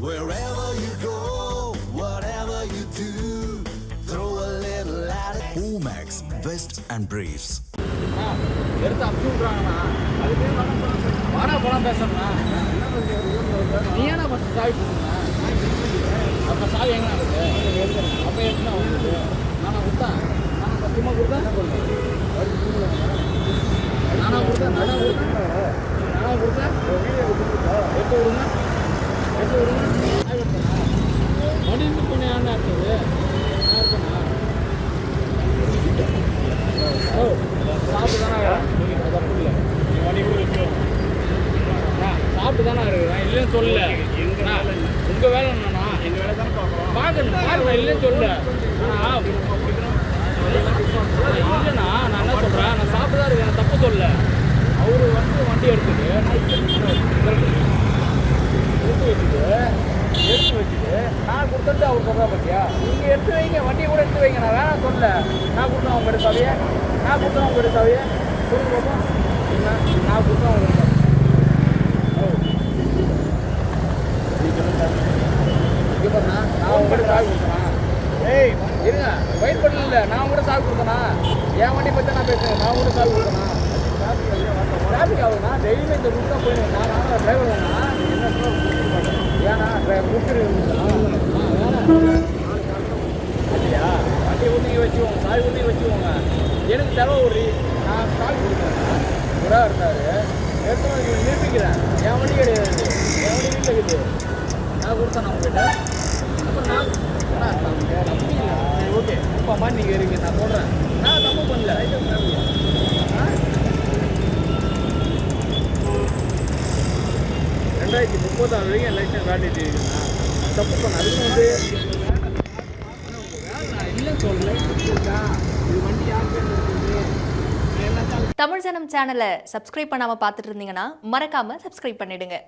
Wherever you go, whatever you do, throw a little at it. Omax, Vest and Briefs. எடுத்து அப்சு விட்றாங்கண்ணா, அதுக்கே வாடா படம் பேசணும்ண்ணா. நீ ஏன்னா ஃபஸ்ட்டு சாவி கொடுக்குண்ணா. அப்போ சாவி எங்கே இருக்குது? அப்போ எடுத்துனா உங்களுக்கு நானா கொடுத்தேன், நானா சத்தியமாக கொடுத்தேன், நானா கொடுத்தேன் எடுத்து விடுங்க, சாவி எடுத்தேண்ணா. வண்டி இது பண்ணி ஏன்னா இருக்குது? நான் இருக்கேண்ணா. ஓ சாப்பிட்டு தானே தப்பு இல்லை, வண்டி கூட வச்சுருவோம். சாப்பிட்டு தானே இருக்கிறேன், இல்லைன்னு சொல்லல. உங்கள் வேலை என்னண்ணா? எங்கள் வேலை தானே பார்க்கணும், பார்க்கணும், இல்லைன்னு சொல்லல. இல்லைண்ணா, நான் என்ன சொல்கிறேன், நான் சாப்பிட்டு தான் இருக்கேன், தப்பு சொல்லல. அவர் வந்து வண்டி எடுத்துட்டு எடுத்து வச்சுட்டு நான் கொடுத்துட்டு அவர் சொல்கிறா பார்த்தியா, நீங்கள் எடுத்து வைங்க, வண்டியை கூட எடுத்து வைங்க, நான் வேணாம் சொல்லல. நான் கொடுத்தேன் அவங்க எடுத்து சாவியை, நான் கொடுத்தேன் அவங்க எடுத்து சாவியை சொல்லுங்க பார்ப்போம். இல்லை நான் கொடுத்தேன் அவங்க எடுத்து இங்கே பாருண்ணா, நான் உங்கள்கிட்ட சாவி கொடுத்தேனா? ஏய் இருங்க, வெயிட் பண்ணல, நான் உங்கள்கிட்ட சாவி கொடுத்தேனா? என் வண்டி பற்றி நான் பேசுகிறேன், நான் உங்கள்கிட்ட சாவி கொடுத்தேனா? டிராஃபிக் ஆகுதுண்ணா, டெய்லியுமே இந்த ரூட் தான் போயிடுவேன். நான் டிரைவர் தானா? ஏன்னா கொடுத்துருக்கீங்களா? இல்லையா, வண்டி ஒன்றைங்க வச்சுக்கோங்க, சாவி ஒன்றைங்க வச்சுக்கோங்க. எனக்கு தர ஒரு நான் சாவி கொடுக்குறேன், குரா இருந்தார், எடுத்து நிரூபிக்கிறேன். என் வண்டி கிடையாது, என் வண்டி வீட்டில் இருக்குது. நான் கொடுத்தேன் நான் உங்கள்கிட்ட. அப்புறம் நான் தப்பு இல்லை, சரி ஓகே அப்பா அம்மா நீங்கள் இருக்கீங்க, நான் சொல்கிறேன், நான் தப்பு பண்ணல. 2036 வரைக்கும் என் லைசன்ஸ் வேலிடிட்டி இருக்குண்ணா. தப்பு பண்ண அதுக்கு வந்து நான் இல்லைன்னு சொல்லலை. இது வண்டி யாருக்கு தமிழ் ஜனம் சேனலை சப்ஸ்கிரைப் பண்ணாமல் பார்த்துட்டு இருந்தீங்கன்னா மறக்காமல் சப்ஸ்கிரைப் பண்ணிடுங்க.